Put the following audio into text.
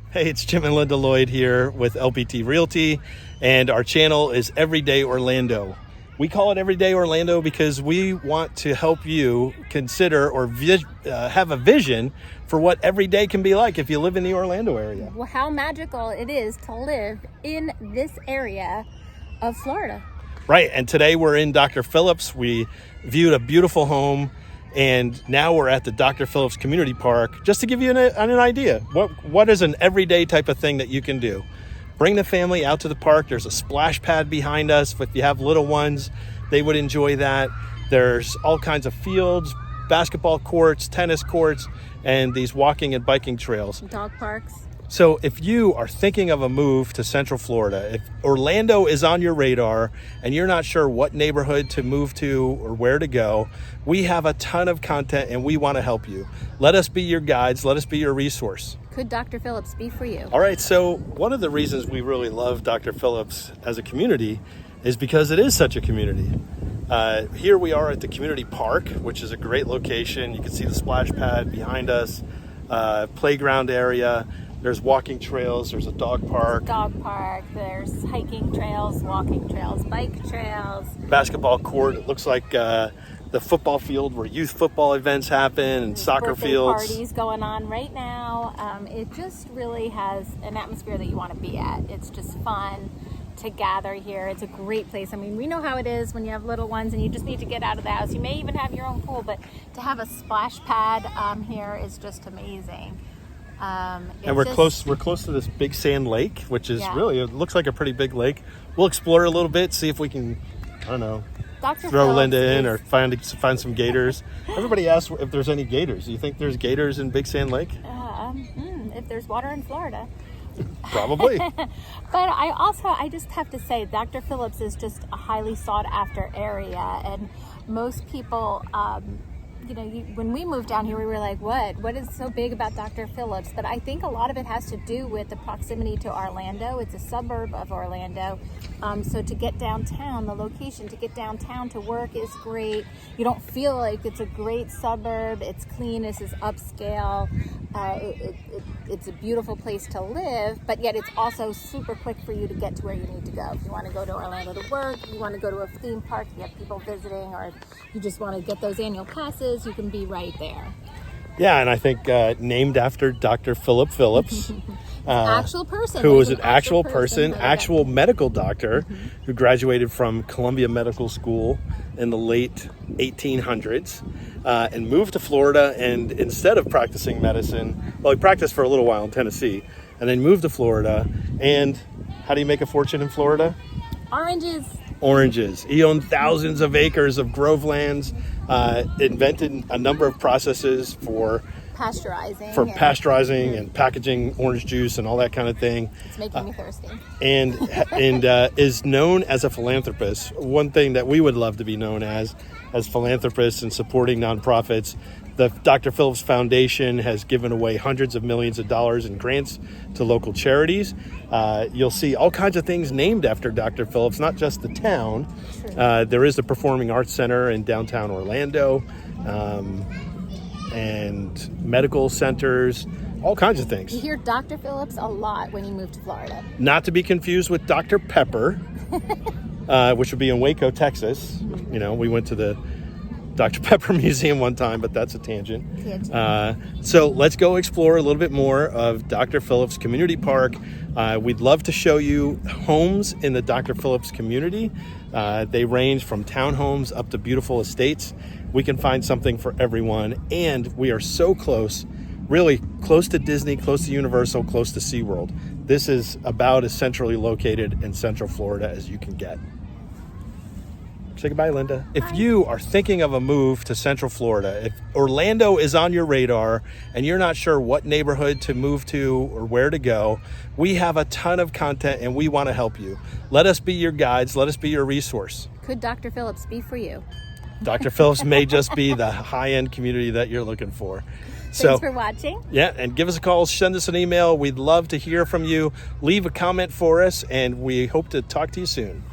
Hey, it's Jim and Lynda Lloyd here with LPT Realty, and our channel is Everyday Orlando. We call it Everyday Orlando because we want to help you consider or have a vision for what every day can be like if you live in the Orlando area. Well, how magical it is to live in this area of Florida. Right, and today we're in Dr. Phillips. We viewed a beautiful home, and now we're at the Dr. Phillips Community Park. Just to give you an idea, what is an everyday type of thing that you can do? Bring the family out to the park. There's a splash pad behind us. If you have little ones, they would enjoy that. There's all kinds of fields, basketball courts, tennis courts, and these walking and biking trails. Dog parks. So if you are thinking of a move to Central Florida, if Orlando is on your radar and you're not sure what neighborhood to move to or where to go, we have a ton of content and we want to help you. Let us be your guides. Let us be your resource. Could Dr. Phillips be for you? All right, so one of the reasons we really love Dr. Phillips as a community is because it is such a community. Here we are at the community park, which is a great location. You can see the splash pad behind us, playground area. There's walking trails, there's a dog park. There's hiking trails, walking trails, bike trails. Basketball court. It looks like the football field where youth football events happen, and soccer fields. Parties going on right now. It just really has an atmosphere that you want to be at. It's just fun to gather here. It's a great place. I mean, we know how it is when you have little ones and you just need to get out of the house. You may even have your own pool, but to have a splash pad here is just amazing. And we're close to this big sand lake, which is really, it looks like a pretty big lake. We'll explore a little bit, see if we can, I don't know, throw Lynda in or find some gators. Everybody asks if there's any gators. Do you think there's gators in Big Sand Lake? If there's water in Florida. Probably. But I just have to say, Dr. Phillips is just a highly sought after area, and most people, when we moved down here, we were like, what is so big about Dr. Phillips? But I think a lot of it has to do with the proximity to Orlando. It's a suburb of Orlando. So to get downtown, the location to get downtown to work is great. You don't feel like it's a great suburb. It's clean. This is upscale. It's a beautiful place to live, but yet it's also super quick for you to get to where you need to go. If you want to go to Orlando to work, you want to go to a theme park, you have people visiting, or you just want to get those annual passes, you can be right there. Yeah, and I think named after Dr. Philip Phillips. Actual person. Who was an actual person, actual medical doctor who graduated from Columbia Medical School in the late 1800s and moved to Florida. And instead of practicing medicine, well, he practiced for a little while in Tennessee and then moved to Florida. And how do you make a fortune in Florida? Oranges. He owned thousands of acres of grove lands, invented a number of processes for pasteurizing and packaging orange juice and all that kind of thing. It's making me thirsty. And is known as a philanthropist. One thing that we would love to be known as philanthropists and supporting nonprofits. The Dr. Phillips Foundation has given away hundreds of millions of dollars in grants to local charities. You'll see all kinds of things named after Dr. Phillips, not just the town. There is the Performing Arts Center in downtown Orlando. And medical centers, all kinds of things. You hear Dr. Phillips a lot when you move to Florida. Not to be confused with Dr. Pepper, which would be in Waco, Texas. You know, we went to the Dr. Pepper Museum one time, but that's a tangent. So let's go explore a little bit more of Dr. Phillips Community Park. We'd love to show you homes in the Dr. Phillips community. They range from townhomes up to beautiful estates. We can find something for everyone, and we are so close, really close to Disney, close to Universal, close to SeaWorld. This is about as centrally located in Central Florida as you can get. Say goodbye, Lynda. If you are thinking of a move to Central Florida, if Orlando is on your radar and you're not sure what neighborhood to move to or where to go, we have a ton of content and we want to help you. Let us be your guides. Let us be your resource. Could Dr. Phillips be for you? Dr. Phillips may just be the high-end community that you're looking for. Thanks for watching. Yeah, and give us a call, send us an email. We'd love to hear from you. Leave a comment for us, and we hope to talk to you soon.